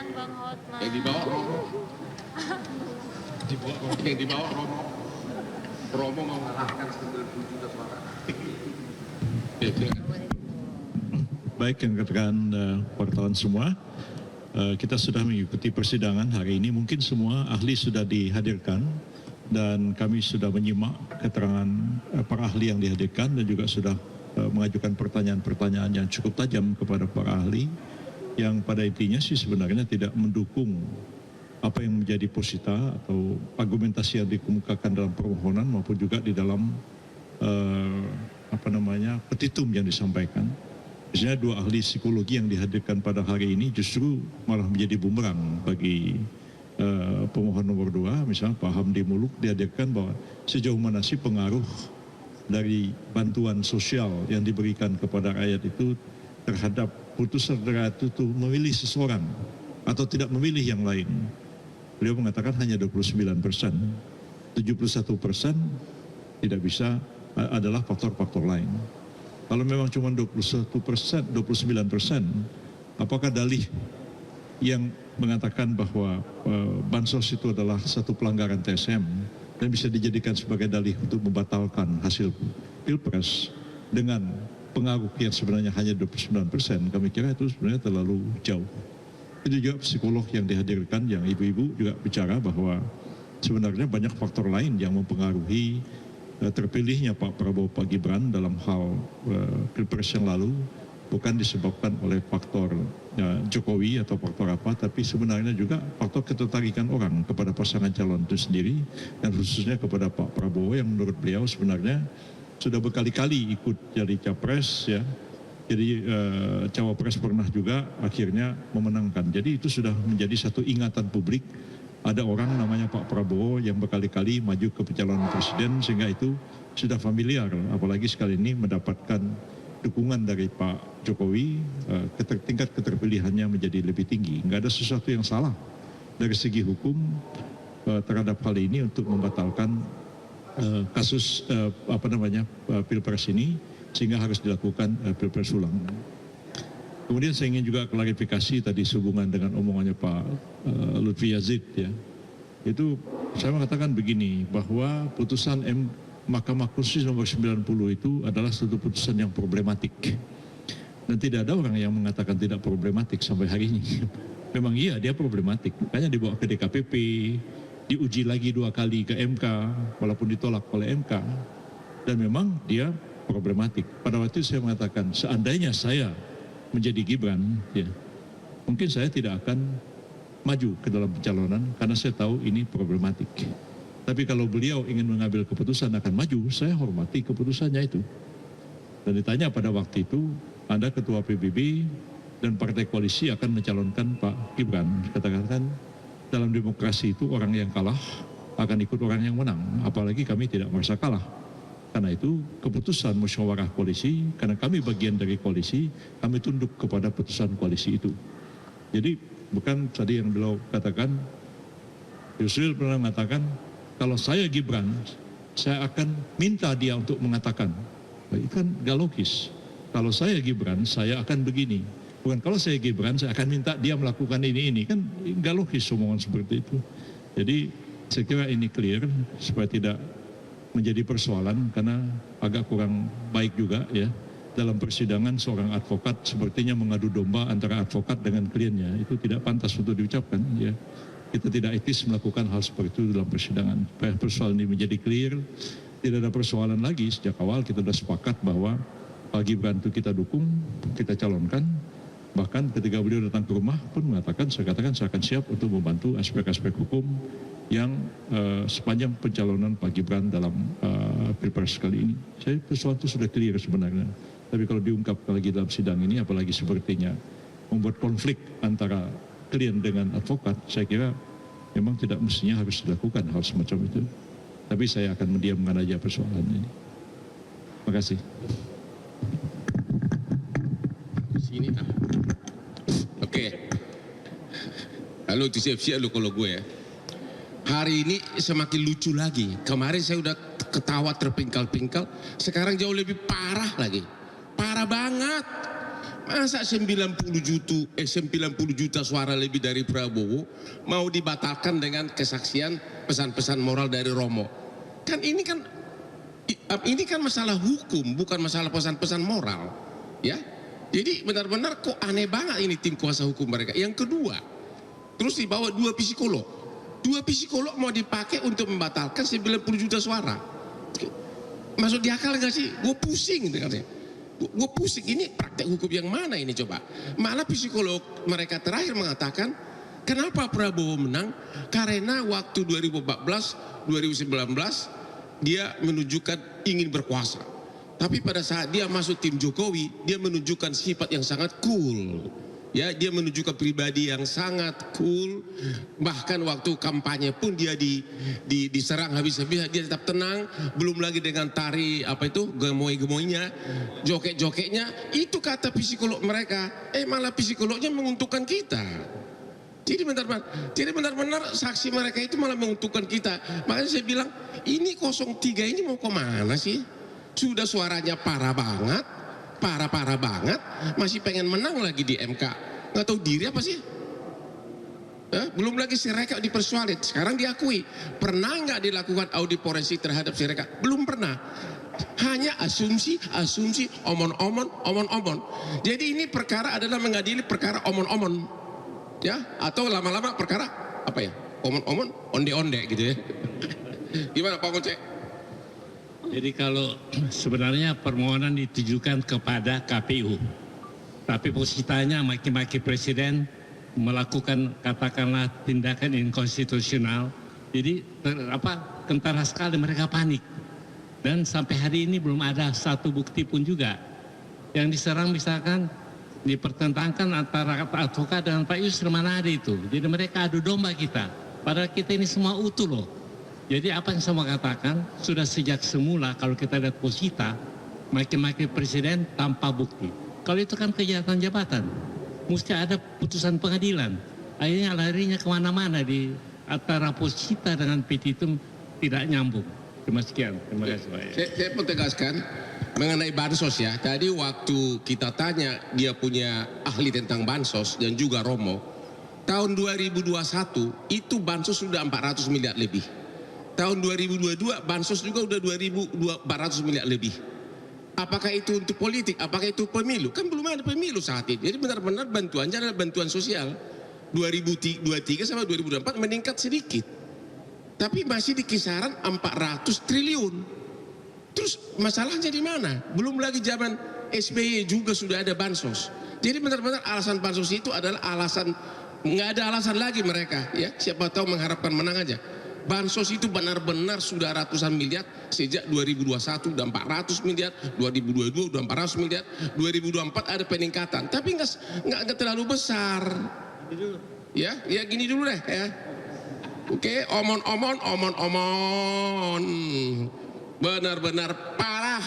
Siang Bang Hotman. Yang dibawa Romo. Yang dibawa Romo. Romo mau mengalahkan 90 juta suara. Baik, yang katakan wartawan semua, kita sudah mengikuti persidangan hari ini. Mungkin semua ahli sudah dihadirkan dan kami sudah menyimak keterangan para ahli yang dihadirkan dan juga sudah mengajukan pertanyaan-pertanyaan yang cukup tajam kepada para ahli yang pada intinya sih sebenarnya tidak mendukung apa yang menjadi posita atau argumentasi yang dikemukakan dalam permohonan maupun juga di dalam petitum yang disampaikan. Misalnya dua ahli psikologi yang dihadirkan pada hari ini justru malah menjadi bumerang bagi pemohon nomor 2, misalnya Pak Hamdi Muluk dihadirkan bahwa sejauh mana sih pengaruh dari bantuan sosial yang diberikan kepada rakyat itu terhadap putusan rakyat itu memilih seseorang atau tidak memilih yang lain. Beliau mengatakan hanya 29%, 71% tidak bisa adalah faktor-faktor lain. Kalau memang cuma 21%, 29%, apakah dalih yang mengatakan bahwa bansos itu adalah satu pelanggaran TSM dan bisa dijadikan sebagai dalih untuk membatalkan hasil Pilpres dengan pengaruh yang sebenarnya hanya 29%, kami kira itu sebenarnya terlalu jauh. Itu juga psikolog yang dihadirkan, yang ibu-ibu juga bicara bahwa sebenarnya banyak faktor lain yang mempengaruhi terpilihnya Pak Prabowo Pak Gibran dalam hal Pilpres yang lalu, bukan disebabkan oleh faktor Jokowi atau faktor apa, tapi sebenarnya juga faktor ketertarikan orang kepada pasangan calon itu sendiri, dan khususnya kepada Pak Prabowo yang menurut beliau sebenarnya sudah berkali-kali ikut jadi capres ya. Jadi cawapres pernah juga akhirnya memenangkan. Jadi itu sudah menjadi satu ingatan publik. Ada orang namanya Pak Prabowo yang berkali-kali maju ke pencalonan presiden, sehingga itu sudah familiar. Apalagi sekali ini mendapatkan dukungan dari Pak Jokowi, tingkat keterpilihannya menjadi lebih tinggi. Nggak ada sesuatu yang salah dari segi hukum terhadap hal ini untuk membatalkan kasus Pilpres ini, sehingga harus dilakukan Pilpres ulang. Kemudian saya ingin juga klarifikasi tadi sehubungan dengan omongannya Pak Lutfi Yazid ya. Itu saya mengatakan begini, bahwa putusan Mahkamah Konstitusi nomor 90 itu adalah satu putusan yang problematik. Dan tidak ada orang yang mengatakan tidak problematik sampai hari ini. Memang iya dia problematik, makanya dibawa ke DKPP, diuji lagi 2 kali ke MK, walaupun ditolak oleh MK. Dan memang dia problematik. Pada waktu itu saya mengatakan, seandainya saya menjadi Gibran, ya, mungkin saya tidak akan maju ke dalam pencalonan karena saya tahu ini problematik. Tapi kalau beliau ingin mengambil keputusan akan maju, saya hormati keputusannya itu. Dan ditanya pada waktu itu, Anda ketua PBB dan partai koalisi akan mencalonkan Pak Gibran. Katakan dalam demokrasi itu orang yang kalah akan ikut orang yang menang. Apalagi kami tidak merasa kalah. Karena itu keputusan musyawarah koalisi, karena kami bagian dari koalisi, kami tunduk kepada putusan koalisi itu. Jadi bukan tadi yang beliau katakan, Yusril pernah mengatakan, kalau saya Gibran, saya akan minta dia untuk mengatakan. Itu kan gak logis. Kalau saya Gibran, saya akan begini. Bukan kalau saya Gibran, saya akan minta dia melakukan ini. Kan gak logis omongan seperti itu. Jadi saya kira ini clear, supaya tidak menjadi persoalan, karena agak kurang baik juga ya dalam persidangan seorang advokat sepertinya mengadu domba antara advokat dengan kliennya. Itu tidak pantas untuk diucapkan ya. Kita tidak etis melakukan hal seperti itu dalam persidangan. Supaya persoalan ini menjadi clear, tidak ada persoalan lagi. Sejak awal kita sudah sepakat bahwa Pak Gibran itu kita dukung, kita calonkan. Bahkan ketika beliau datang ke rumah pun mengatakan, saya katakan saya akan siap untuk membantu aspek-aspek hukum yang sepanjang pencalonan Pak Gibran dalam Pilpres kali ini. Saya persoalan itu sudah clear sebenarnya. Tapi kalau diungkap lagi dalam sidang ini, apalagi sepertinya membuat konflik antara klien dengan advokat, saya kira memang tidak mestinya harus dilakukan hal semacam itu. Tapi saya akan mendiamkan aja persoalan ini. Terima kasih. Sini ah. Oke. Lalu siap-siap lu kalau gue ya. Hari ini semakin lucu lagi. Kemarin saya udah ketawa terpingkal-pingkal, sekarang jauh lebih parah lagi. Parah banget. Masa 90 juta suara lebih dari Prabowo mau dibatalkan dengan kesaksian pesan-pesan moral dari Romo? Ini kan masalah hukum, bukan masalah pesan-pesan moral, ya. Jadi benar-benar kok aneh banget ini tim kuasa hukum mereka. Yang kedua, terus dibawa dua psikolog mau dipakai untuk membatalkan 90 juta suara. Masuk di akal gak sih? Gue pusing dengarnya. Gue pusing, ini praktek hukum yang mana ini coba? Malah psikolog mereka terakhir mengatakan, kenapa Prabowo menang? Karena waktu 2014, 2019 dia menunjukkan ingin berkuasa. Tapi pada saat dia masuk tim Jokowi, dia menunjukkan sifat yang sangat cool. Ya, dia menunjukkan pribadi yang sangat cool. Bahkan waktu kampanye pun dia diserang habis-habis, dia tetap tenang. Belum lagi dengan tari gemoy-gemoynya, joget-jogetnya. Itu kata psikolog mereka. Malah psikolognya menguntungkan kita. Jadi benar-benar saksi mereka itu malah menguntungkan kita. Makanya saya bilang, ini 03 ini mau kemana sih? Sudah suaranya parah banget, masih pengen menang lagi di MK. Nggak tahu diri apa sih? Belum lagi Sirekap dipersualit. Sekarang diakui. Pernah nggak dilakukan audit forensik terhadap Sirekap? Belum pernah. Hanya asumsi, omon-omon. Jadi ini perkara adalah mengadili perkara omon-omon, ya? Atau lama-lama perkara apa ya? Omon-omon, onde-onde gitu ya. Gimana Pak Ngocek? Jadi kalau sebenarnya permohonan ditujukan kepada KPU, tapi posisinya maki-maki presiden melakukan katakanlah tindakan inkonstitusional. Jadi kentara sekali mereka panik. Dan sampai hari ini belum ada satu bukti pun juga. Yang diserang misalkan dipertentangkan antara Pak Advokat dengan Pak Yusril, mana ada itu. Jadi mereka adu domba kita. Padahal kita ini semua utuh loh. Jadi apa yang saya mau katakan, sudah sejak semula kalau kita lihat posita, maki-maki presiden tanpa bukti. Kalau itu kan kejahatan jabatan, mesti ada putusan pengadilan. Akhirnya larinya kemana-mana di antara posita dengan petitum tidak nyambung. Terima kasih Pak. Saya pun tegaskan mengenai bansos ya. Tadi waktu kita tanya dia punya ahli tentang bansos dan juga Romo, tahun 2021 itu bansos sudah 400 miliar lebih. Tahun 2022 bansos juga udah 2.400 miliar lebih. Apakah itu untuk politik? Apakah itu pemilu? Kan belum ada pemilu saat ini. Jadi benar-benar bantuannya adalah bantuan sosial. 2023 sama 2024 meningkat sedikit. Tapi masih di kisaran 400 triliun. Terus masalahnya di mana? Belum lagi zaman SBY juga sudah ada bansos. Jadi benar-benar alasan bansos itu adalah alasan, nggak ada alasan lagi mereka. Ya, siapa tahu mengharapkan menang aja. Bansos itu benar-benar sudah ratusan miliar sejak 2021 udah 400 miliar, 2022 udah 400 miliar, 2024 ada peningkatan, tapi nggak terlalu besar. Ya gini dulu deh ya. Oke, omon-omon, benar-benar parah.